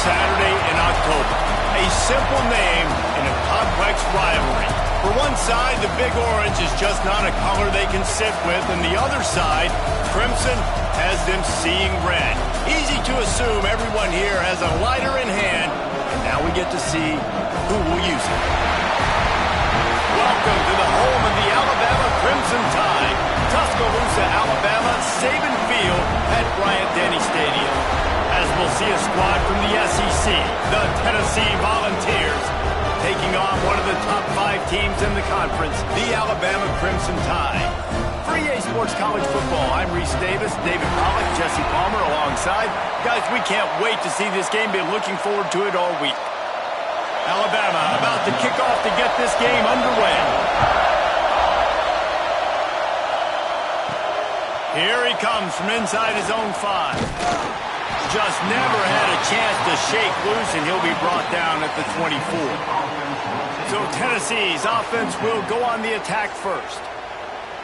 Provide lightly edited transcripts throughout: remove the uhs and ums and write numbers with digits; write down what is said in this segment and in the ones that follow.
Saturday in October. A simple name in a complex rivalry. For one side, the Big Orange is just not a color they can sit with, and the other side, Crimson, has them seeing red. Easy to assume everyone here has a lighter in hand, and now we get to see who will use it. Welcome to the home of the Alabama Crimson Tide, Tuscaloosa, Alabama, Saban Field at Bryant-Denny Stadium. As we'll see a squad from the SEC, the Tennessee Volunteers, taking on one of the top 5 teams in the conference, the Alabama Crimson Tide. For EA Sports College Football, I'm Reese Davis, David Pollack, Jesse Palmer alongside. Guys, we can't wait to see this game. Been looking forward to it all week. Alabama about to kick off to get this game underway. Here he comes from inside his own 5. Just never had a chance to shake loose, and he'll be brought down at the 24. So Tennessee's offense will go on the attack first.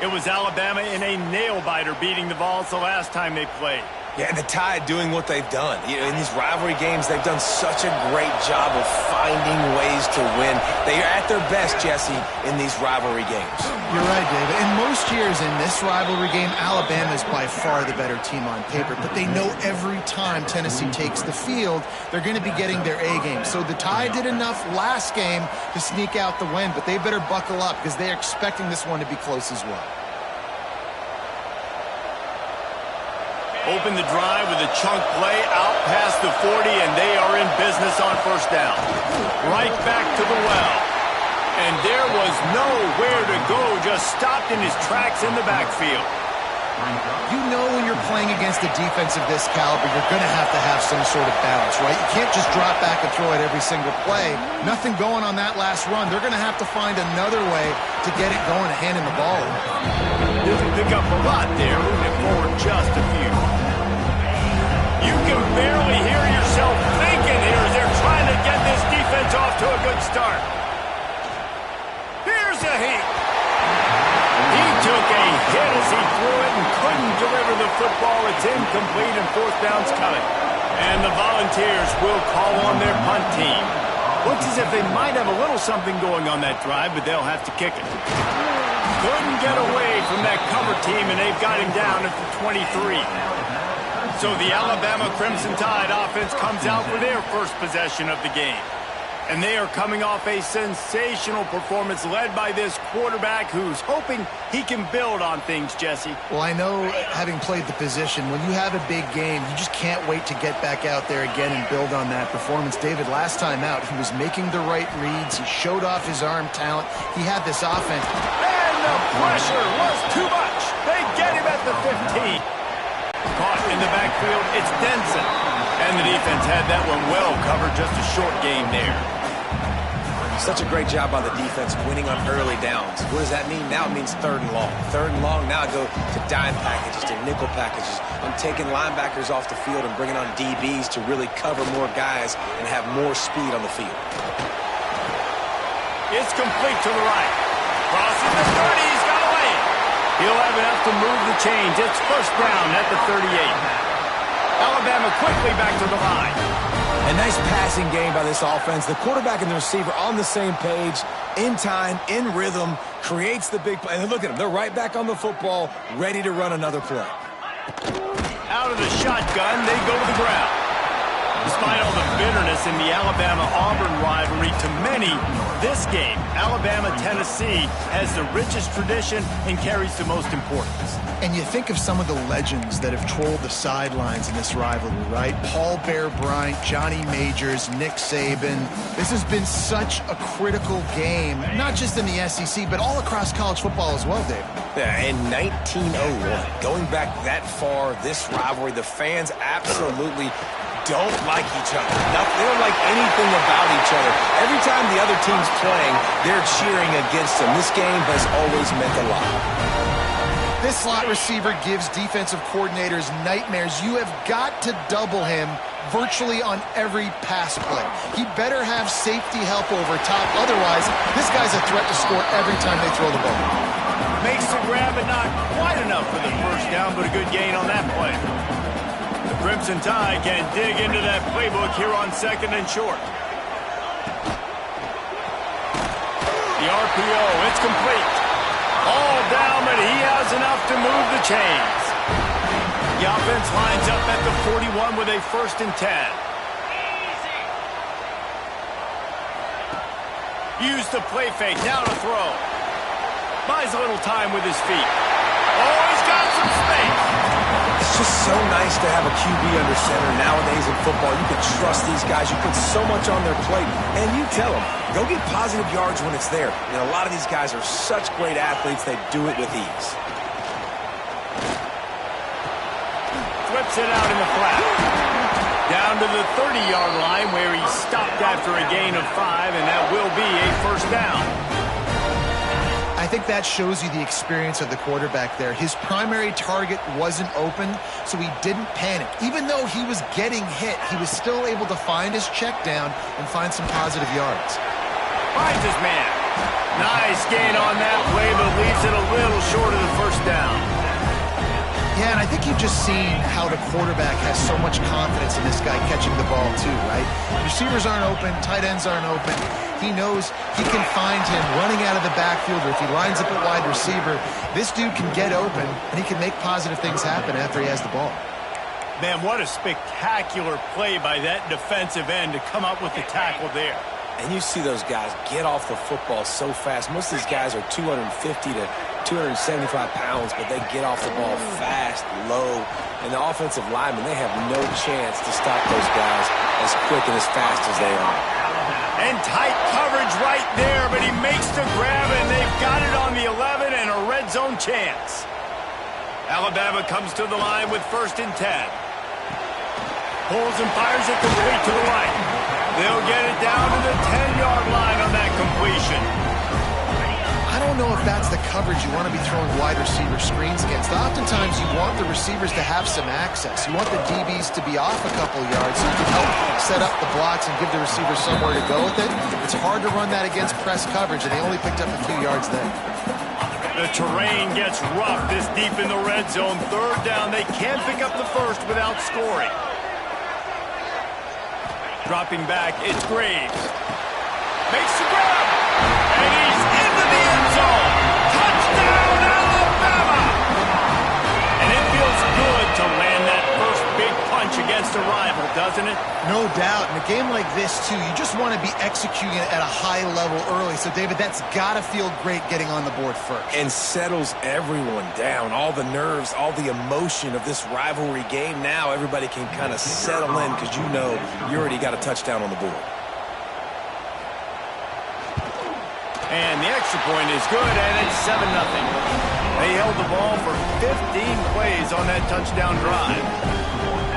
It was Alabama in a nail-biter beating the Vols the last time they played. Yeah, and the Tide doing what they've done. You know, in these rivalry games, they've done such a great job of finding ways to win. They are at their best, Jesse, in these rivalry games. You're right, David. In most years in this rivalry game, Alabama is by far the better team on paper, but they know every time Tennessee takes the field, they're going to be getting their A game. So the Tide did enough last game to sneak out the win, but they better buckle up because they're expecting this one to be close as well. Open the drive with a chunk play out past the 40, and they are in business on first down. Right back to the well. And there was nowhere to go, just stopped in his tracks in the backfield. You know when you're playing against a defense of this caliber, you're going to have some sort of balance, right? You can't just drop back and throw it every single play. Nothing going on that last run. They're going to have to find another way to get it going and hand him the ball. Doesn't pick up a lot there, moving forward just a few. You can barely hear yourself thinking here as they're trying to get this defense off to a good start. Here's a heat. He took a hit as he threw it and couldn't deliver the football. It's incomplete and fourth down's coming. And the Volunteers will call on their punt team. Looks as if they might have a little something going on that drive, but they'll have to kick it. Couldn't get away from that cover team, and they've got him down at the 23. So the Alabama Crimson Tide offense comes out for their first possession of the game. And they are coming off a sensational performance led by this quarterback who's hoping he can build on things, Jesse. Well, I know, having played the position, when you have a big game, you just can't wait to get back out there again and build on that performance. David, last time out, he was making the right reads. He showed off his arm talent. He had this offense. And the pressure was too much. They get him at the 15. Caught in the backfield, it's Denson. And the defense had that one well covered, just a short game there. Such a great job by the defense winning on early downs. What does that mean? Now it means 3rd and long. 3rd and long, now I go to dime packages, to nickel packages. I'm taking linebackers off the field and bringing on DBs to really cover more guys and have more speed on the field. It's complete to the right. Crossing the 30, he's got away. He'll have enough to move the chains. It's 1st down at the 38. Alabama quickly back to the line. A nice passing game by this offense. The quarterback and the receiver on the same page, in time, in rhythm, creates the big play. And look at them. They're right back on the football, ready to run another play. Out of the shotgun, they go to the ground. Despite all the bitterness in the Alabama-Auburn rivalry, to many, this game, Alabama-Tennessee, has the richest tradition and carries the most importance. And you think of some of the legends that have trolled the sidelines in this rivalry, right? Paul Bear Bryant, Johnny Majors, Nick Saban. This has been such a critical game, not just in the SEC, but all across college football as well, Dave. Yeah, in 1901, going back that far, this rivalry, the fans absolutely don't like each other. They don't like anything about each other. Every time the other team's playing, they're cheering against them. This game has always meant a lot. This slot receiver gives defensive coordinators nightmares. You have got to double him virtually on every pass play. He better have safety help over top. Otherwise, this guy's a threat to score every time they throw the ball. Makes the grab, but not quite enough for the 1st down, but a good gain on that play. The Crimson Tide can dig into that playbook here on 2nd and short. The RPO, it's complete. All down, but he has enough to move the chains. The offense lines up at the 41 with a 1st and 10. Use the play fake, now to throw. Buys a little time with his feet. Oh, he's got some space. It's just so nice to have a QB under center nowadays in football. You can trust these guys. You put so much on their plate. And you tell them, go get positive yards when it's there. And a lot of these guys are such great athletes, they do it with ease. Flips it out in the flat. Down to the 30-yard line where he stopped after a gain of 5, and that will be a 1st down. I think that shows you the experience of the quarterback there. His primary target wasn't open, so he didn't panic. Even though he was getting hit, he was still able to find his check down and find some positive yards. Finds his man. Nice gain on that play, but leaves it a little short of the 1st down. Yeah, and I think you've just seen how the quarterback has so much confidence in this guy catching the ball too, right? Receivers aren't open, tight ends aren't open. He knows he can find him running out of the backfield, or if he lines up at wide receiver, this dude can get open, and he can make positive things happen after he has the ball. Man, what a spectacular play by that defensive end to come up with the tackle there. And you see those guys get off the football so fast. Most of these guys are 250 to 275 pounds, but they get off the ball fast, low. And the offensive linemen, they have no chance to stop those guys as quick and as fast as they are. And tight coverage right there, but he makes the grab, and they've got it on the 11 and a red zone chance. Alabama comes to the line with 1st and 10. Pulls and fires it complete to the right. They'll get it down to the 10-yard line on that completion. I don't know if that's the coverage you want to be throwing wide receiver screens against. Oftentimes, you want the receivers to have some access. You want the DBs to be off a couple yards so you can help set up the blocks and give the receiver somewhere to go with it. It's hard to run that against press coverage, and they only picked up a few yards there. The terrain gets rough this deep in the red zone. 3rd down, they can't pick up the 1st without scoring. Dropping back, it's Graves. Makes the grab. And he's into the end zone. Touchdown, Alabama! And it feels good to land that first big punch against a rival, doesn't it? No doubt. In a game like this, too, you just want to be executing at a high level early. So, David, that's got to feel great getting on the board first. And settles everyone down. All the nerves, all the emotion of this rivalry game. Now everybody can kind of settle in because you know you already got a touchdown on the board. And the extra point is good, and it's 7-0. They held the ball for 15 plays on that touchdown drive.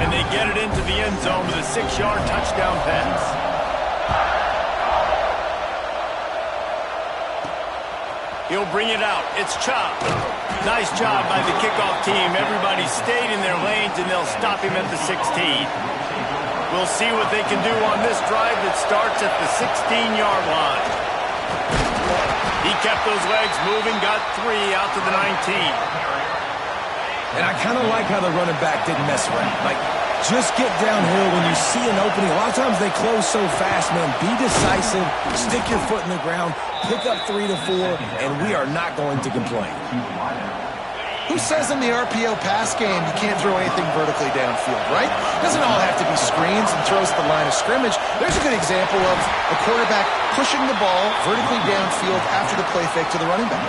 And they get it into the end zone with a 6-yard touchdown pass. He'll bring it out. It's chopped. Nice job by the kickoff team. Everybody stayed in their lanes, and they'll stop him at the 16. We'll see what they can do on this drive that starts at the 16-yard line. He kept those legs moving, got 3 out to the 19. And I kind of like how the running back didn't mess around. Like, just get downhill when you see an opening. A lot of times they close so fast, man. Be decisive, stick your foot in the ground, pick up 3 to 4, and we are not going to complain. Who says in the RPO pass game you can't throw anything vertically downfield, right? Doesn't all have to be screens and throws at the line of scrimmage. There's a good example of a quarterback pushing the ball vertically downfield after the play fake to the running back.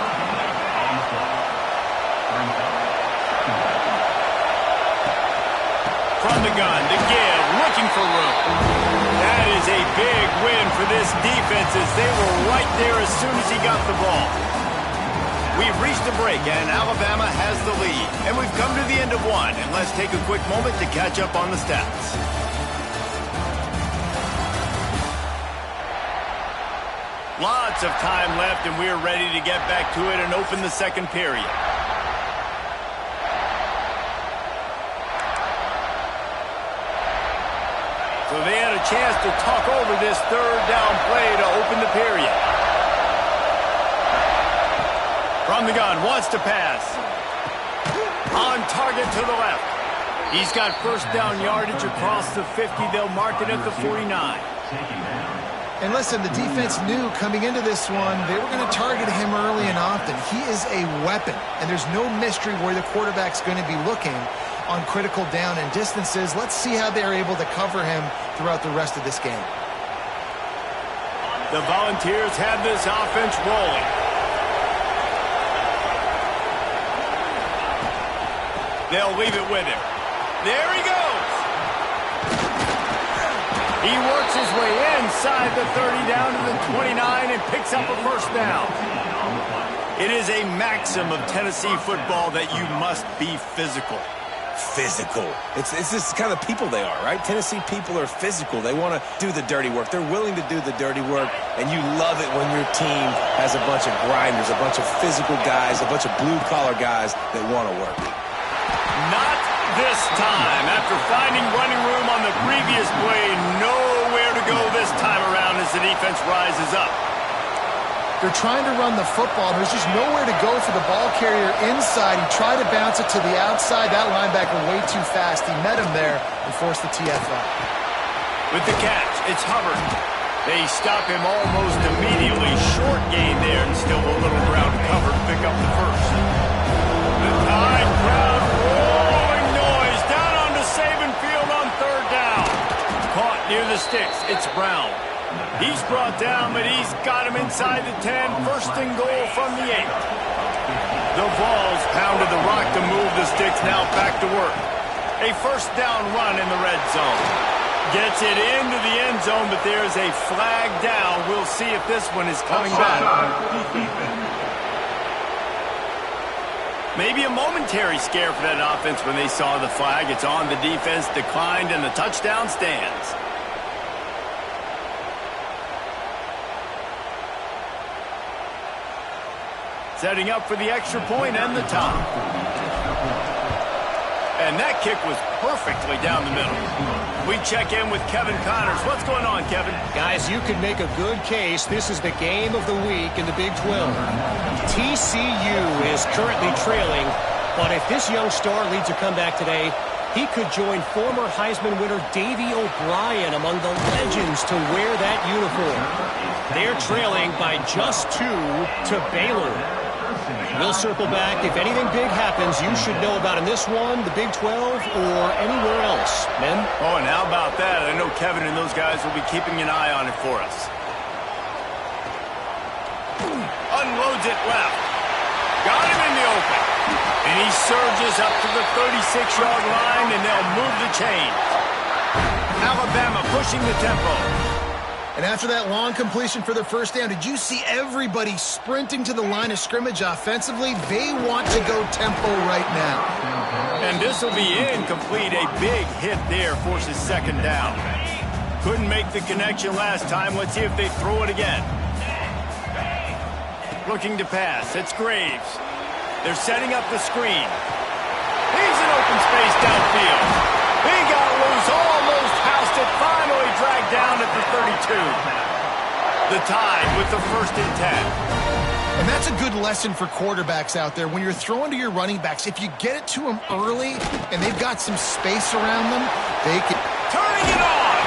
From the gun, the give, looking for room. That is a big win for this defense as they were right there as soon as he got the ball. We've reached a break, and Alabama has the lead. And we've come to the end of one, and let's take a quick moment to catch up on the stats. Lots of time left, and we're ready to get back to it and open the second period. So they had a chance to talk over this third down play to open the period. From the gun, wants to pass. On target to the left. He's got first down yardage across the 50. They'll mark it at the 49. And listen, the defense knew coming into this one, they were going to target him early and often. He is a weapon, and there's no mystery where the quarterback's going to be looking on critical down and distances. Let's see how they're able to cover him throughout the rest of this game. The Volunteers have this offense rolling. They'll leave it with him. There he goes. He works his way inside the 30 down to the 29 and picks up a first down. It is a maxim of Tennessee football that you must be physical. Physical. It's just kind of people they are, right? Tennessee people are physical. They want to do the dirty work. They're willing to do the dirty work, and you love it when your team has a bunch of grinders, a bunch of physical guys, a bunch of blue-collar guys that want to work. Not this time. After finding running room on the previous play, nowhere to go this time around as the defense rises up. They're trying to run the football. There's just nowhere to go for the ball carrier inside. He tried to bounce it to the outside. That linebacker way too fast. He met him there and forced the TFL. With the catch, it's Hubbard. They stop him almost immediately. Short gain there and still a little ground cover to pick up the first. The Tide crowd roaring noise down onto Saban Field on third down. Caught near the sticks. It's Brown. He's brought down, but he's got him inside the 10. First and goal from the 8. The Vols pounded the rock to move the sticks. Now back to work. A first down run in the red zone. Gets it into the end zone, but there's a flag down. We'll see if this one is coming back. Maybe a momentary scare for that offense when they saw the flag. It's on the defense, declined, and the touchdown stands. Setting up for the extra point and the top. And that kick was perfectly down the middle. We check in with Kevin Connors. What's going on, Kevin? Guys, you could make a good case. This is the game of the week in the Big 12. TCU is currently trailing, but if this young star leads a comeback today, he could join former Heisman winner Davey O'Brien among the legends to wear that uniform. They're trailing by just 2 to Baylor. We'll circle back. If anything big happens, you should know about in this one, the Big 12, or anywhere else. Men? Oh, and how about that? I know Kevin and those guys will be keeping an eye on it for us. Unloads it left. Got him in the open. And he surges up to the 36-yard line, and they'll move the chains. Alabama pushing the tempo. And after that long completion for the first down, did you see everybody sprinting to the line of scrimmage offensively? They want to go tempo right now. And this will be incomplete. A big hit there forces second down. Couldn't make the connection last time. Let's see if they throw it again. Looking to pass. It's Graves. They're setting up the screen. He's in open space downfield. He got loose, almost housed it, finally dragged down at the 32. The Tide with the 1st and 10. And that's a good lesson for quarterbacks out there. When you're throwing to your running backs, if you get it to them early and they've got some space around them, they can... Turning it on!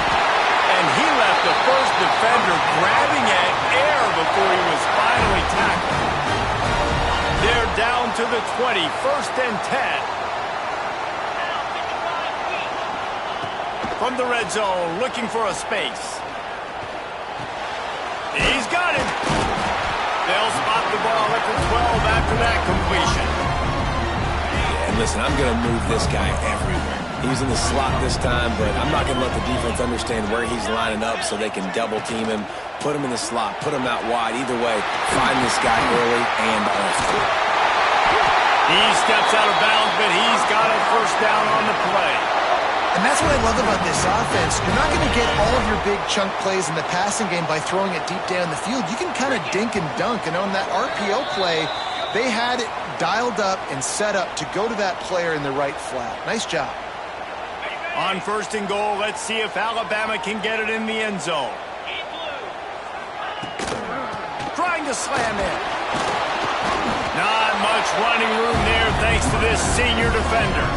And he left the first defender grabbing at air before he was finally tackled. They're down to the 20, 1st and 10. From the red zone, looking for a space. He's got him. They'll spot the ball at the 12 after that completion. Yeah, and listen, I'm going to move this guy everywhere. He's in the slot this time, but I'm not going to let the defense understand where he's lining up so they can double team him, put him in the slot, put him out wide. Either way, find this guy early and often. He steps out of bounds, but he's got a first down on the play. And that's what I love about this offense. You're not going to get all of your big chunk plays in the passing game by throwing it deep down the field. You can kind of dink and dunk. And on that RPO play, they had it dialed up and set up to go to that player in the right flat. Nice job. On 1st and goal, let's see if Alabama can get it in the end zone. Trying to slam in. Not much running room there thanks to this senior defender.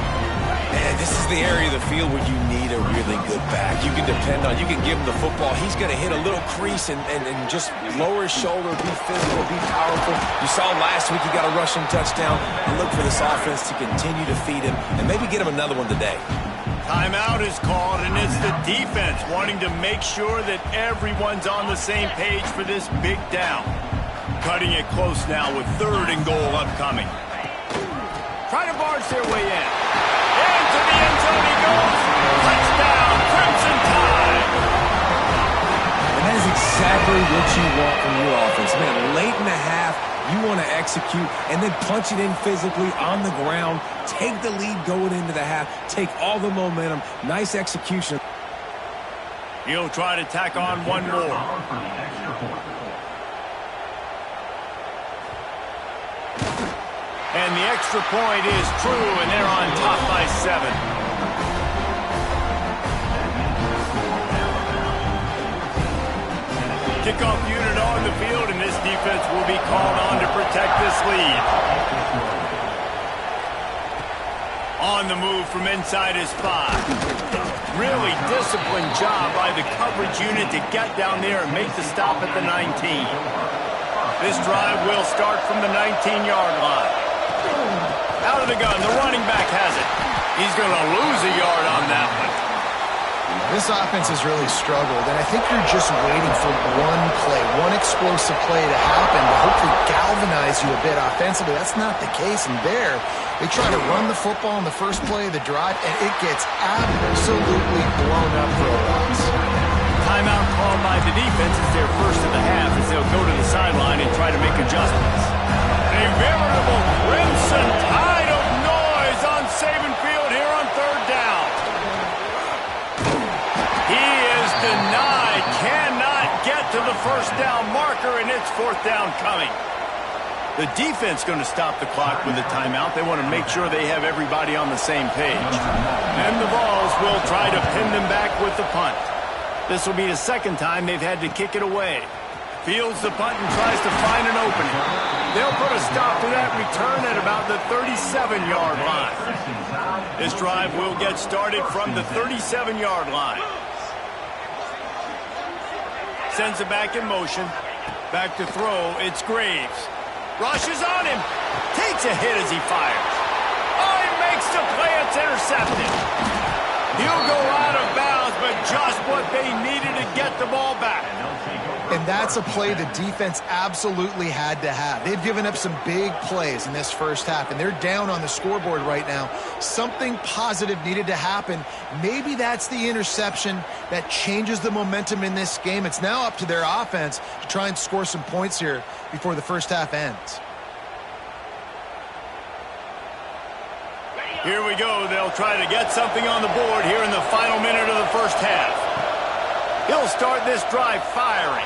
Man, this is the area of the field where you need a really good back. You can depend on, you can give him the football. He's going to hit a little crease and just lower his shoulder, be physical, be powerful. You saw last week he got a rushing touchdown. And look for this offense to continue to feed him and maybe get him another one today. Timeout is called, and it's the defense wanting to make sure that everyone's on the same page for this big down. Cutting it close now with 3rd and goal upcoming. Try to barge their way in. Into the end zone he goes. Touchdown, Crimson Tide. And that is exactly what you want from your offense. Man, late in the half, you want to execute and then punch it in physically on the ground. Take the lead going into the half. Take all the momentum. Nice execution. He'll try to tack on one more. And the extra point is true, and they're on top by 7. Kickoff unit on the field, and this defense will be called on to protect this lead. On the move from inside his 5. Really disciplined job by the coverage unit to get down there and make the stop at the 19. This drive will start from the 19-yard line. Out of the gun, the running back has it. He's going to lose a yard on that one. This offense has really struggled, and I think you're just waiting for one play, one explosive play to happen to hopefully galvanize you a bit offensively. That's not the case, and there, they try to run the football in the first play of the drive, and it gets absolutely blown up for a loss. Timeout called by the defense is their first of the half as they'll go to the sideline and try to make adjustments. A veritable Crimson Tide of noise on Saban Field here on 3rd down. He is denied, cannot get to the first down marker, and it's 4th down coming. The defense going to stop the clock with a timeout. They want to make sure they have everybody on the same page. And the Vols will try to pin them back with the punt. This will be the 2nd time they've had to kick it away. Fields the punt and tries to find an opening. They'll put a stop to that return at about the 37-yard line. This drive will get started from the 37-yard line. Sends it back in motion. Back to throw. It's Graves. Rushes on him. Takes a hit as he fires. Oh, he makes the play. It's intercepted. He'll go out of what they needed to get the ball back. And that's a play the defense absolutely had to have. They've given up some big plays in this first half, and they're down on the scoreboard right now. Something positive needed to happen. Maybe that's the interception that changes the momentum in this game. It's now up to their offense to try and score some points here before the first half ends. Here we go. They'll try to get something on the board here in the final minute of the first half. He'll start this drive firing.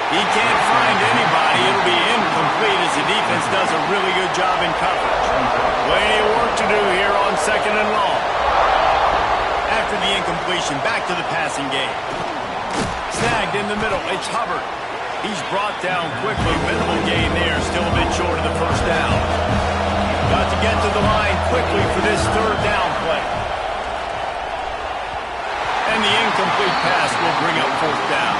He can't find anybody. It'll be incomplete as the defense does a really good job in coverage. Plenty of work to do here on 2nd and long. After the incompletion, back to the passing game. Snagged in the middle. It's Hubbard. He's brought down quickly. Minimal gain there. Still a bit short of the first down. Got to get to the line quickly for this 3rd down play. And the incomplete pass will bring up 4th down.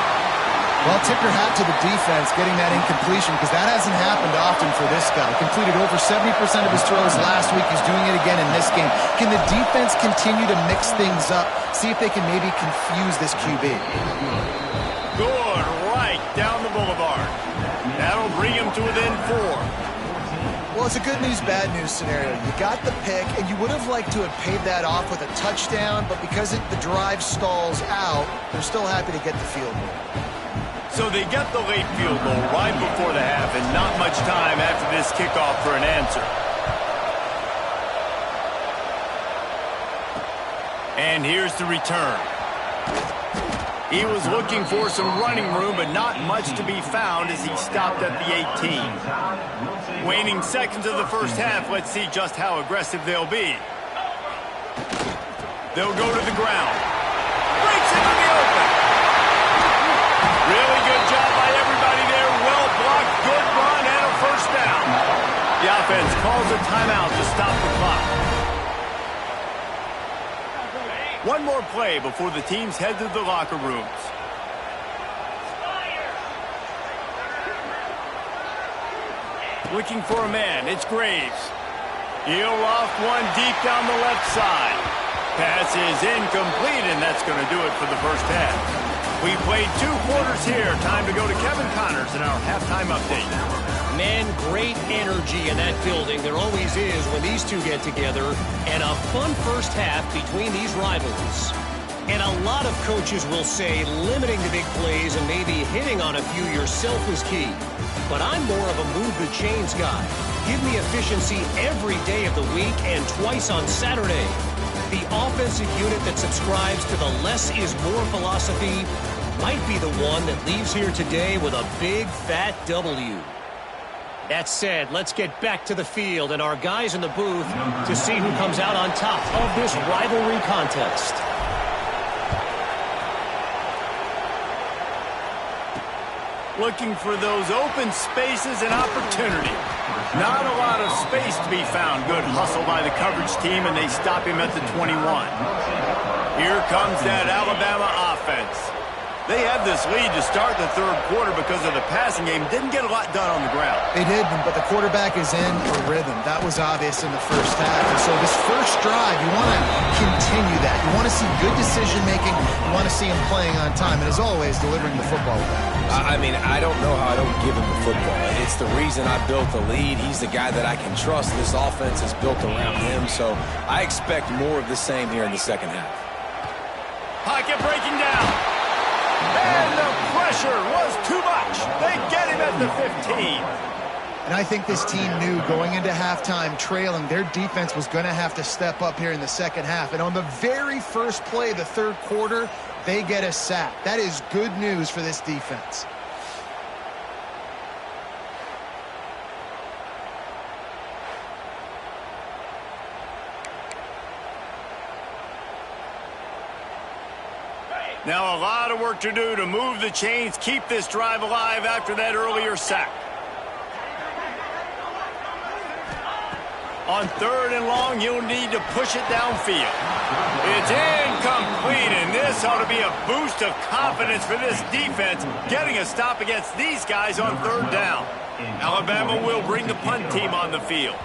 Well, tip your hat to the defense getting that incompletion because that hasn't happened often for this guy. Completed over 70% of his throws last week. He's doing it again in this game. Can the defense continue to mix things up? See if they can maybe confuse this QB. Good, right down the boulevard. That'll bring him to within 4. Well, it's a good news, bad news scenario. You got the pick, and you would have liked to have paid that off with a touchdown, but because the drive stalls out, they're still happy to get the field goal. So they get the late field goal right before the half and not much time after this kickoff for an answer. And here's the return. He was looking for some running room, but not much to be found as he stopped at the 18. Waning seconds of the first half, let's see just how aggressive they'll be. They'll go to the ground. Breaks into the open. Really good job by everybody there. Well blocked, good run, and a first down. The offense calls a timeout to stop the clock. One more play before the teams head to the locker rooms. Looking for a man, it's Graves. He'll loft one deep down the left side. Pass is incomplete, and that's going to do it for the first half. We played 2 quarters here. Time to go to Kevin Connors in our halftime update. Man, great energy in that building. There always is when these two get together. And a fun first half between these rivalries. And a lot of coaches will say limiting the big plays and maybe hitting on a few yourself was key. But I'm more of a move the chains guy. Give me efficiency every day of the week and twice on Saturday. The offensive unit that subscribes to the less is more philosophy might be the one that leaves here today with a big, fat W. That said, let's get back to the field and our guys in the booth to see who comes out on top of this rivalry contest. Looking for those open spaces and opportunity. Not a lot of space to be found. Good hustle by the coverage team, and they stop him at the 21. Here comes that Alabama offense. They had this lead to start the 3rd quarter because of the passing game. Didn't get a lot done on the ground. They did, but the quarterback is in a rhythm. That was obvious in the first half. And so this first drive, you want to continue that. You want to see good decision-making. You want to see him playing on time. And as always, delivering the football with that. I mean, I don't know how I don't give him the football. It's the reason I built the lead. He's the guy that I can trust. This offense is built around him. So I expect more of the same here in the second half. Pocket breaking down. And the pressure was too much. They get him at the 15. And I think this team knew going into halftime trailing, their defense was going to have to step up here in the second half. And on the very first play of the 3rd quarter, they get a sack. That is good news for this defense. Now a lot of work to do to move the chains, keep this drive alive after that earlier sack. On 3rd and long, you'll need to push it downfield. It's incomplete, and this ought to be a boost of confidence for this defense, getting a stop against these guys on 3rd down. Alabama will bring the punt team on the field.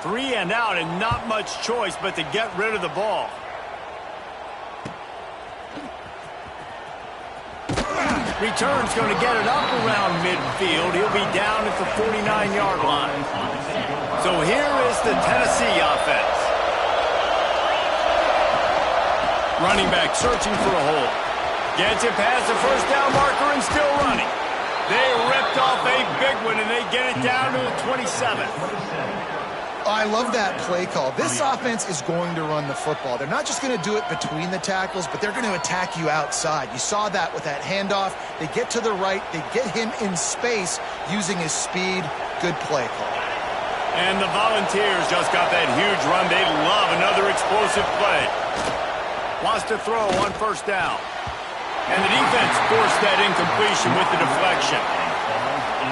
3 and out, and not much choice but to get rid of the ball. Return's going to get it up around midfield. He'll be down at the 49-yard line. So here is the Tennessee offense. Running back searching for a hole. Gets it past the first down marker and still running. They ripped off a big one, and they get it down to the 27. I love that play call. This offense is going to run the football. They're not just going to do it between the tackles, but they're going to attack you outside. You saw that with that handoff. They get to the right. They get him in space using his speed. Good play call. And the Volunteers just got that huge run. They love another explosive play. Wants to throw on first down. And the defense forced that incompletion with the deflection.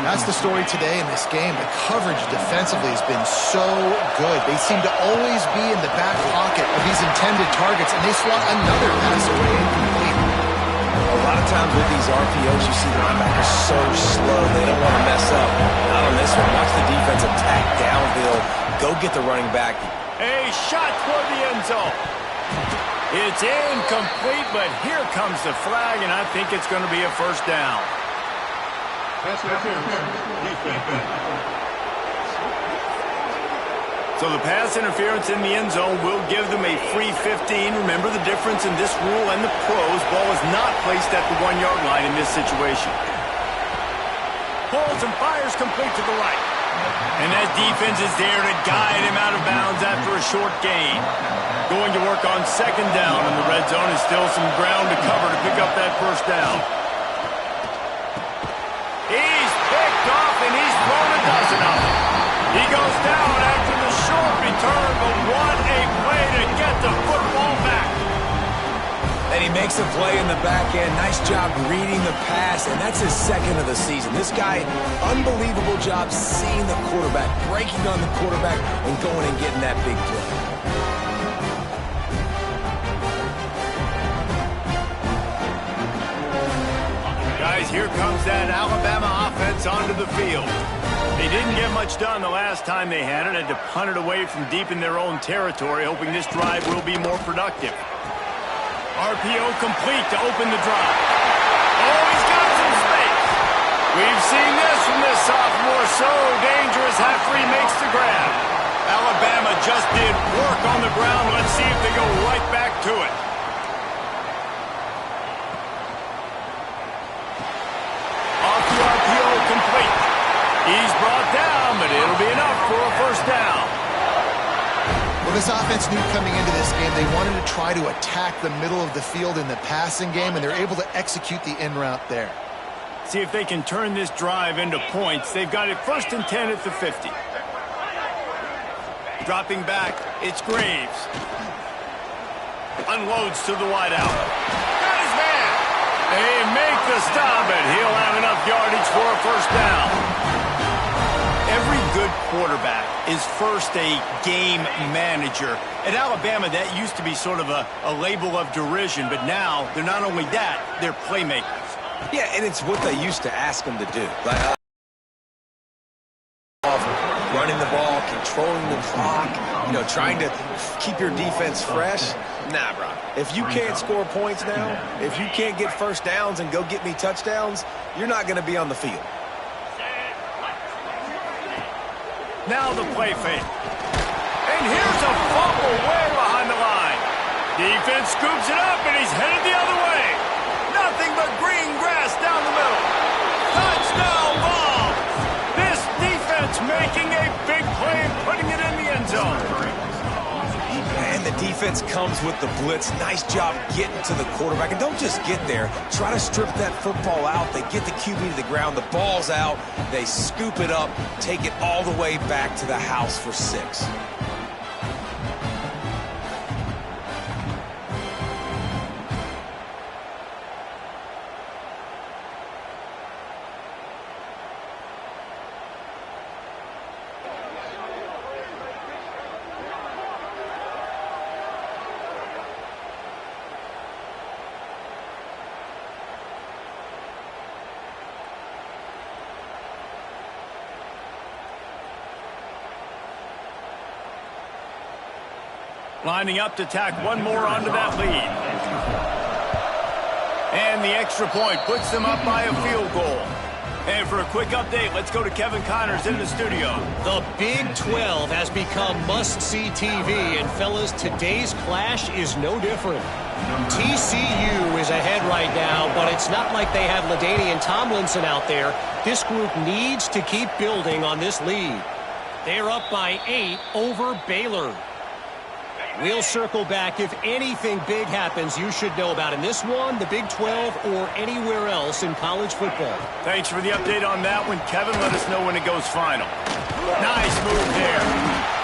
That's the story today in this game. The coverage defensively has been so good. They seem to always be in the back pocket of these intended targets, and they swat another pass away incomplete. A lot of times with these RPOs, you see linebackers so slow, they don't want to mess up. Not on this one. Watch the defense attack downhill. Go get the running back. A shot toward the end zone. It's incomplete, but here comes the flag, and I think it's going to be a first down. So the pass interference in the end zone will give them a free 15. Remember the difference in this rule and the pros. Ball is not placed at the 1-yard line in this situation. Pulls and fires complete to the right. And that defense is there to guide him out of bounds after a short gain. Going to work on second down in the red zone. Is still some ground to cover to pick up that first down. He's picked off, and he's thrown a dozen of them. He goes down after the short return, but what a play to get the football back. And he makes a play in the back end. Nice job reading the pass, and that's his second of the season. This guy, unbelievable job seeing the quarterback, breaking on the quarterback, and going and getting that big play. Guys, here comes that Alabama offense onto the field. They didn't get much done the last time they had it. Had to punt it away from deep in their own territory, hoping this drive will be more productive. RPO complete to open the drive. Oh, he's got some space. We've seen this from this sophomore. So dangerous after he makes the grab. Alabama just did work on the ground. Let's see if they go right back to it. Off the RPO complete. He's brought down, but it'll be enough for a first down. Well, this offense knew coming into this game they wanted to try to attack the middle of the field in the passing game, and they're able to execute the in route there. See if they can turn this drive into points. They've got it 1st and 10 at the 50. Dropping back, it's Graves. Unloads to the wideout. Got his man. They make the stop, and he'll have enough yardage for a first down. Every good quarterback is first a game manager. At Alabama, that used to be sort of a label of derision, but now they're not only that, they're playmakers. Yeah, and it's what they used to ask them to do. Like, running the ball, controlling the clock, trying to keep your defense fresh. Nah, bro. If you can't score points now, if you can't get first downs and go get me touchdowns, you're not going to be on the field. Now the play fake. And here's a fumble way behind the line. Defense scoops it up, and he's headed the other way. Nothing but green grass down the middle. Touchdown ball. This defense making a big play and putting it in the end zone. And the defense comes with the blitz. Nice job getting to the quarterback. And don't just get there. Try to strip that football out. They get the QB to the ground. The ball's out. They scoop it up, take it all the way back to the house for 6. Lining up to tack one more onto that lead. And the extra point puts them up by a field goal. And for a quick update, let's go to Kevin Connors in the studio. The Big 12 has become must-see TV, and fellas, today's clash is no different. TCU is ahead right now, but it's not like they have LaDainian Tomlinson out there. This group needs to keep building on this lead. They're up by 8 over Baylor. We'll circle back if anything big happens you should know about in this one, the Big 12, or anywhere else in college football. Thanks for the update on that one, Kevin. Let us know when it goes final. Nice move there.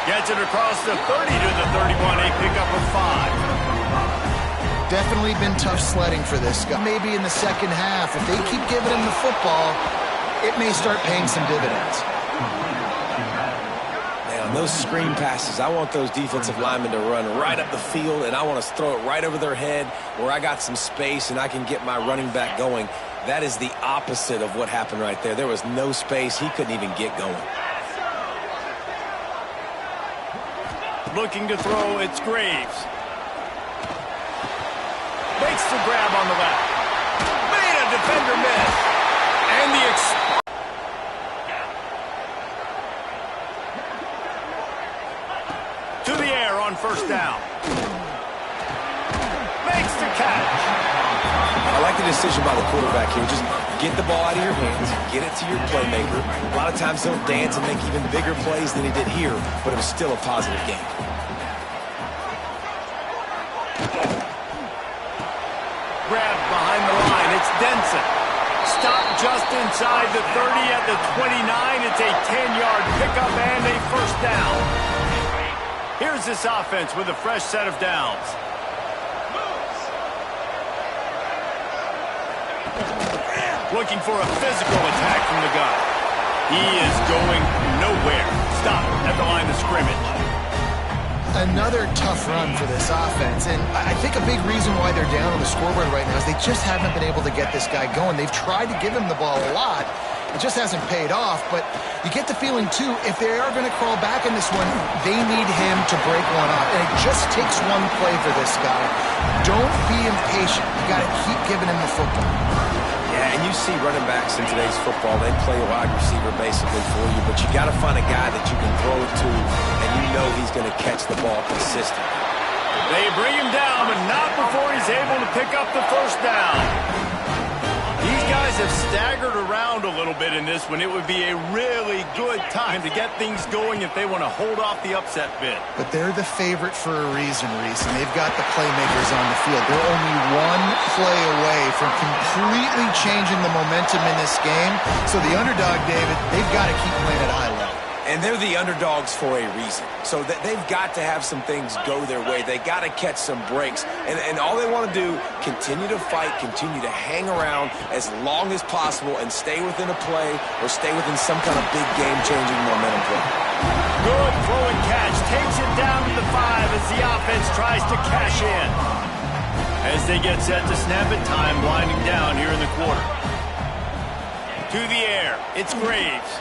Gets it across the 30 to the 31, a pickup of 5. Definitely been tough sledding for this guy. Maybe in the second half, if they keep giving him the football, it may start paying some dividends. On those screen passes, I want those defensive linemen to run right up the field, and I want to throw it right over their head where I got some space and I can get my running back going. That is the opposite of what happened right there. There was no space. He couldn't even get going. Looking to throw, it's Graves. Makes the grab on the left. Made a defender miss. And the to the air on first down. Makes the catch. I like the decision by the quarterback here. Just get the ball out of your hands, get it to your playmaker. A lot of times he'll dance and make even bigger plays than he did here, but it was still a positive game. Grab behind the line. It's Denson. Stop just inside the 30 at the 29. It's a 10-yard pickup and a first down. Here's this offense with a fresh set of downs. Looking for a physical attack from the gun. He is going nowhere. Stop at the line of scrimmage. Another tough run for this offense, and I think a big reason why they're down on the scoreboard right now is they just haven't been able to get this guy going. They've tried to give him the ball a lot. It just hasn't paid off, but you get the feeling, too, if they are going to crawl back in this one, they need him to break one off, and it just takes one play for this guy. Don't be impatient. You got to keep giving him the football. Yeah, and you see running backs in today's football, they play a wide receiver basically for you, but you got to find a guy that you can throw it to, and you know he's going to catch the ball consistently. They bring him down, but not before he's able to pick up the first down. These guys have staggered around a little bit in this one. It would be a really good time to get things going if they want to hold off the upset bid. But they're the favorite for a reason, Reese, and they've got the playmakers on the field. They're only one play away from completely changing the momentum in this game. So the underdog, David, they've got to keep playing at a high level. And they're the underdogs for a reason. So they've got to have some things go their way. They got to catch some breaks. And all they want to do, continue to fight, continue to hang around as long as possible and stay within a play or stay within some kind of big game-changing momentum play. Good throw and catch. Takes it down to the 5 as the offense tries to cash in. As they get set to snap it, time winding down here in the quarter. To the air. It's Graves.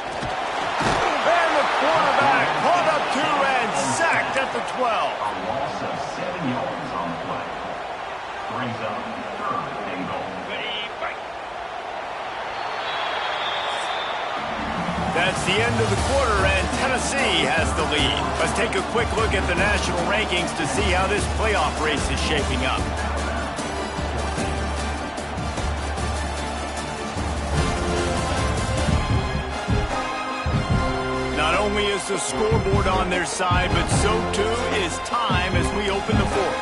And the quarterback caught up 2 and sacked at the 12. A loss of 7 yards on the play. Brings up 3rd and goal. That's the end of the quarter, and Tennessee has the lead. Let's take a quick look at the national rankings to see how this playoff race is shaping up. Not only is the scoreboard on their side, but so too is time as we open the 4th.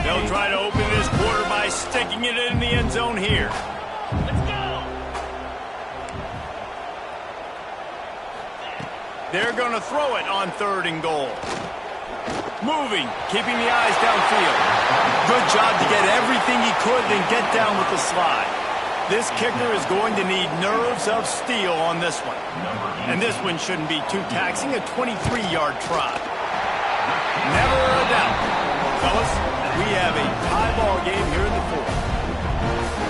They'll try to open this quarter by sticking it in the end zone here. Let's go! They're going to throw it on 3rd and goal. Moving, keeping the eyes downfield. Good job to get everything he could, then get down with the slide. This kicker is going to need nerves of steel on this one. And this one shouldn't be too taxing, a 23-yard try. Never a doubt. Fellas, we have a tie ball game here in the 4th.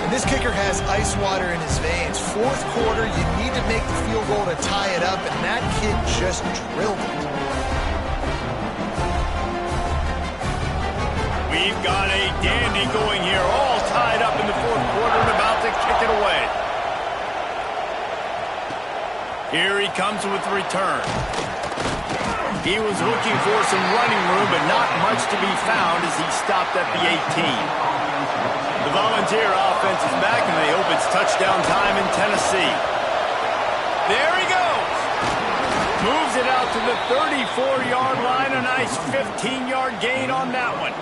And this kicker has ice water in his veins. 4th quarter, you need to make the field goal to tie it up, and that kid just drilled it. We We've got a dandy going here, all tied up in the fourth quarter and about to kick it away. Here he comes with the return. He was looking for some running room, but not much to be found as he stopped at the 18. The Volunteer offense is back, and they hope it's touchdown time in Tennessee. There he goes. Moves it out to the 34-yard line. A nice 15-yard gain on that one.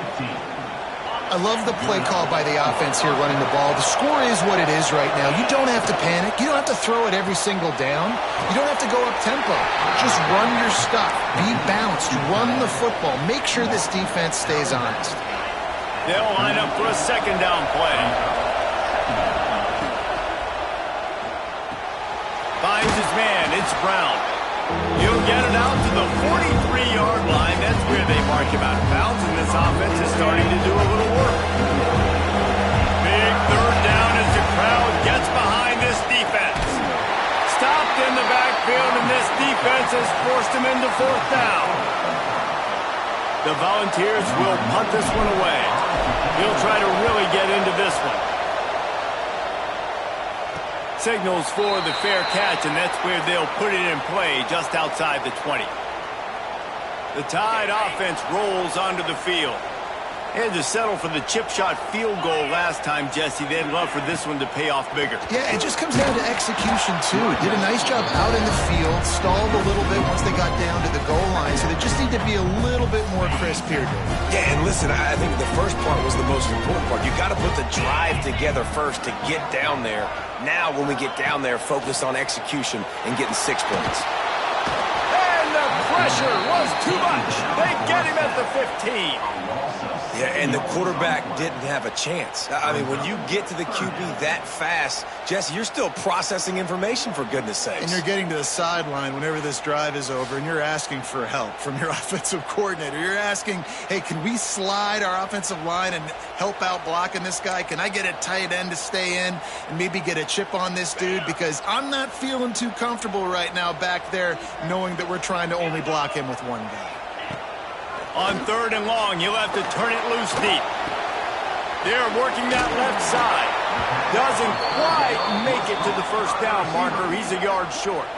I love the play call by the offense here running the ball. The score is what it is right now. You don't have to panic. You don't have to throw it every single down. You don't have to go up-tempo. Just run your stuff. Be balanced. Run the football. Make sure this defense stays honest. They'll line up for a second down play. Finds his man. It's Brown. He'll get it out to the 43-yard line. That's where they mark him out of bounds, and this offense is starting to do a little work. Big third down as the crowd gets behind this defense. Stopped in the backfield, and this defense has forced him into fourth down. The Volunteers will punt this one away. He'll try to really get into this one. Signals for the fair catch, and that's where they'll put it in play just outside the 20. The Tide offense rolls onto the field. They had to settle for the chip shot field goal last time, Jesse. They'd love for this one to pay off bigger. Yeah, it just comes down to execution, too. Did a nice job out in the field, stalled a little bit once they got down to the goal line, so they just need to be a little bit more crisp here, Dave. Yeah, and listen, I think the first part was the most important part. You got to put the drive together first to get down there. Now, when we get down there, focus on execution and getting 6 points. And the pressure was too much. They get him at the 15. Yeah, and the quarterback didn't have a chance. I mean, when you get to the QB that fast, Jesse, you're still processing information, for goodness sakes. And you're getting to the sideline whenever this drive is over, and you're asking for help from your offensive coordinator. You're asking, hey, can we slide our offensive line and help out blocking this guy? Can I get a tight end to stay in and maybe get a chip on this dude? Because I'm not feeling too comfortable right now back there knowing that we're trying to only block him with one guy. On third and long, he'll have to turn it loose deep. They're working that left side. Doesn't quite make it to the first down marker. He's a yard short.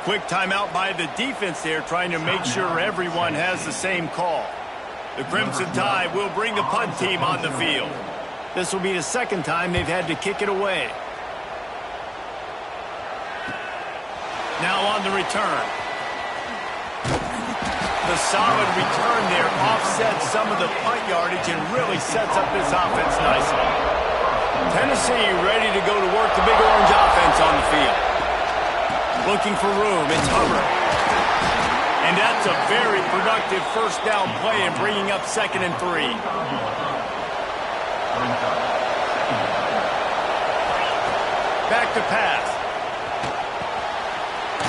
Quick timeout by the defense there, trying to make sure everyone has the same call. The Crimson Tide will bring the punt team on the field. This will be the second time they've had to kick it away. Now on the return. The solid return there offsets some of the punt yardage and really sets up this offense nicely. Tennessee ready to go to work the Big Orange offense on the field. Looking for room. It's Hubbard. And that's a very productive first down play and bringing up 2nd and 3. Back to pass.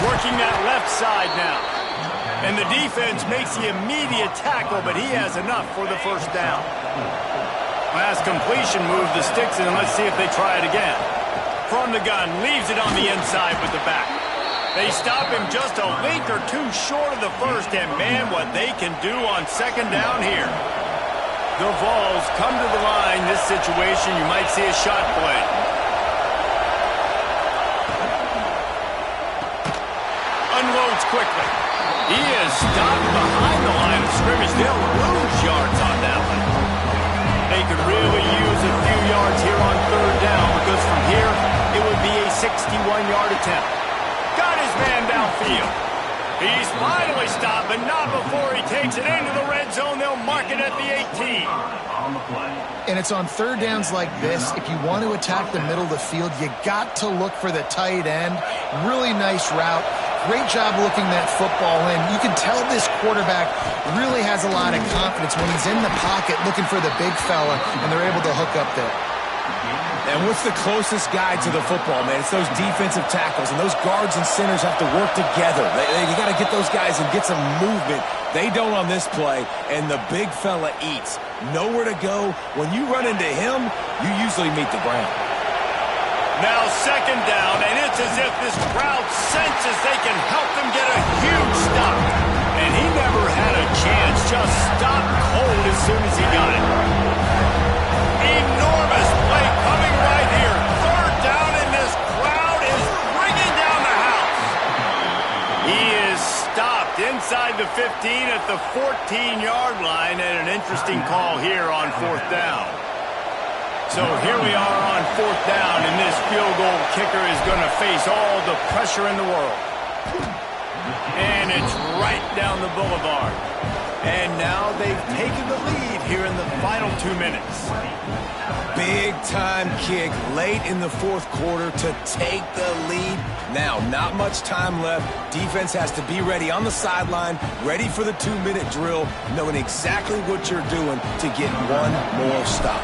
Working that left side now. And the defense makes the immediate tackle, but he has enough for the first down. Last completion moved the sticks in, and let's see if they try it again. From the gun, leaves it on the inside with the back. They stop him just a length or two short of the first, and man, what they can do on second down here. The Vols come to the line. This situation, you might see a shot play. Unloads quickly. He is stopped behind the line of scrimmage. They'll lose yards on that one. They could really use a few yards here on third down because from here, it would be a 61-yard attempt. Got his man downfield. He's finally stopped, but not before he takes it into the red zone. They'll mark it at the 18. And it's on third downs like this. If you want to attack the middle of the field, you got to look for the tight end. Really nice route. Great job looking that football in. You can tell this quarterback really has a lot of confidence when he's in the pocket looking for the big fella, and they're able to hook up there. And what's the closest guy to the football, man? It's those defensive tackles, and those guards and centers have to work together. You got to get those guys and get some movement. They don't on this play, and the big fella eats. Nowhere to go. When you run into him, you usually meet the ground. Now second down, and it's as if this crowd senses they can help them get a huge stop. And he never had a chance, just stopped cold as soon as he got it. the 15 at the 14-yard line, and an interesting call here on 4th down. So here we are on 4th down, and this field goal kicker is going to face all the pressure in the world. And it's right down the boulevard. And now they've taken the lead here in the final 2 minutes. Big-time kick late in the 4th quarter to take the lead. Now, not much time left. Defense has to be ready on the sideline, ready for the 2-minute drill, knowing exactly what you're doing to get one more stop.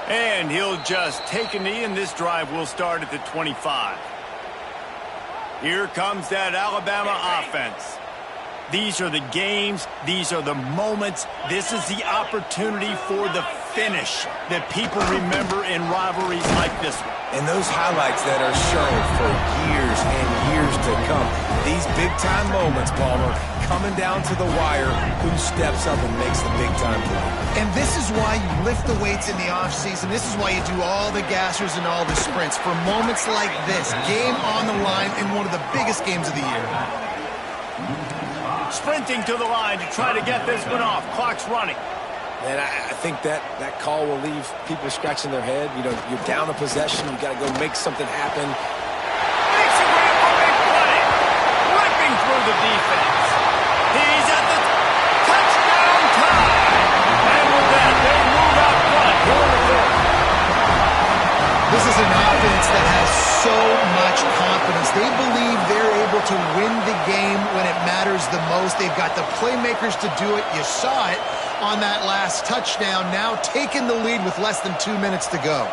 And he'll just take a knee, and this drive will start at the 25. Here comes that Alabama offense. These are the games. These are the moments. This is the opportunity for the finish that people remember in rivalries like this one. And those highlights that are shown for years and years to come. These big-time moments, Palmer, coming down to the wire, who steps up and makes the big-time play. And this is why you lift the weights in the offseason. This is why you do all the gassers and all the sprints. For moments like this, game on the line in one of the biggest games of the year. Sprinting to the line to try to get this one off. Clock's running. And I think that call will leave people scratching their head. You know, you're down a possession. You got to go make something happen. Makes a great play. Ripping through the defense. He's at the touchdown time. And with that, they'll move out front here in the 4th. This is an offense that has so much confidence. They believe they're able to win the game when it matters the most. They've got the playmakers to do it. You saw it on that last touchdown, now taking the lead with less than 2 minutes to go.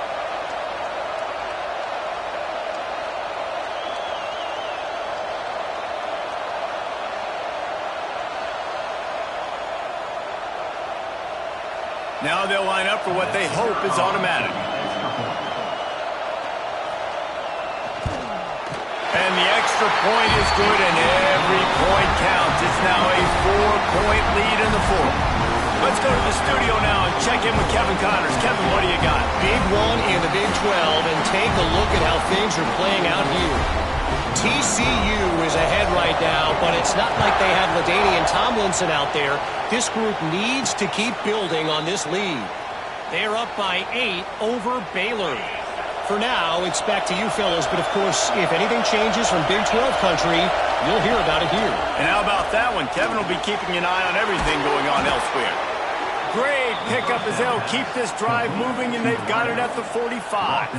Now they'll line up for what they hope is automatic. And the extra point is good, and every point counts. It's now a 4-point lead in the 4th. Let's go to the studio now and check in with Kevin Connors. Kevin, what do you got? Big one in the Big 12, and take a look at how things are playing out here. TCU is ahead right now, but it's not like they have LaDainian Tomlinson out there. This group needs to keep building on this lead. They're up by 8 over Baylor. For now, it's back to you fellas, but of course, if anything changes from Big 12 country, you'll hear about it here. And how about that one? Kevin will be keeping an eye on everything going on elsewhere. Great pickup as they'll keep this drive moving, and they've got it at the 45.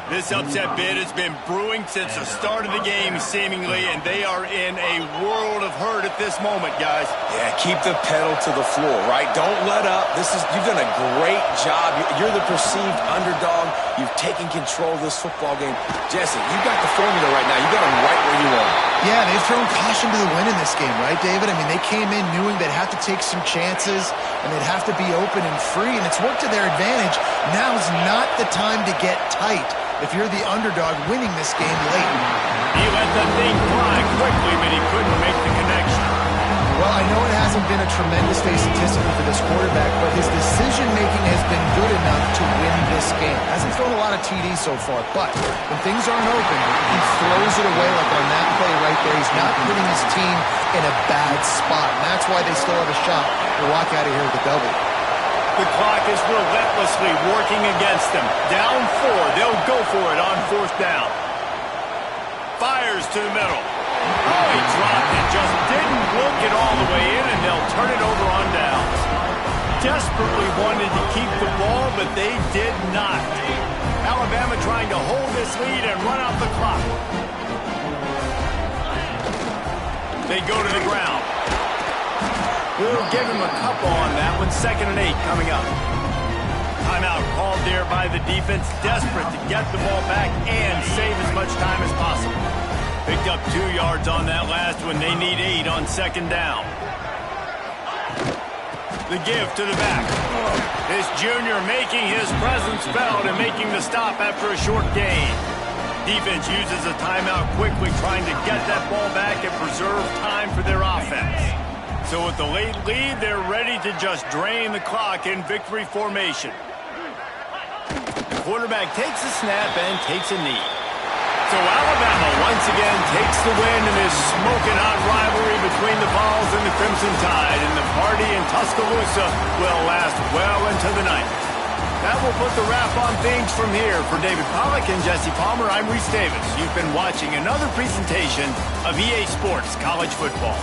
This upset bid has been brewing since the start of the game, seemingly, and they are in a world of hurt at this moment, guys. Yeah, keep the pedal to the floor, right? Don't let up. You've done a great job. You're the perceived underdog. You've taken control of this football game. Jesse, you got the formula right now. You got them right where you want. Yeah, they've thrown caution to the wind in this game, right, David? I mean, they came in knowing they'd have to take some chances, and they'd have to be open and free, and it's worked to their advantage. Now's not the time to get tight if you're the underdog winning this game late. He let the thing fly quickly, but he couldn't make the connection. Well, I know it hasn't been a tremendous face statistically for this quarterback, but his decision-making has been good enough to win this game. Hasn't thrown a lot of TDs so far, but when things aren't open, he throws it away like on that play right there. He's not putting his team in a bad spot, and that's why they still have a shot to walk out of here with a double. The clock is relentlessly working against them. Down 4. They'll go for it on 4th down. Fires to the middle. Oh, he dropped it. Just didn't look it all the way in, and they'll turn it over on downs. Desperately wanted to keep the ball, but they did not. Alabama trying to hold this lead and run out the clock. They go to the ground. We'll give him a couple on that one. 2nd and 8 coming up. Timeout called there by the defense, desperate to get the ball back and save as much time as possible. Picked up 2 yards on that last one. They need 8 on 2nd down. The give to the back. This junior making his presence felt and making the stop after a short gain. Defense uses a timeout quickly, trying to get that ball back and preserve time for their offense. So with the late lead, they're ready to just drain the clock in victory formation. The quarterback takes a snap and takes a knee. So Alabama once again takes the win in this smoking hot rivalry between the Vols and the Crimson Tide, and the party in Tuscaloosa will last well into the night. That will put the wrap on things from here. For David Pollack and Jesse Palmer, I'm Reese Davis. You've been watching another presentation of EA Sports College Football.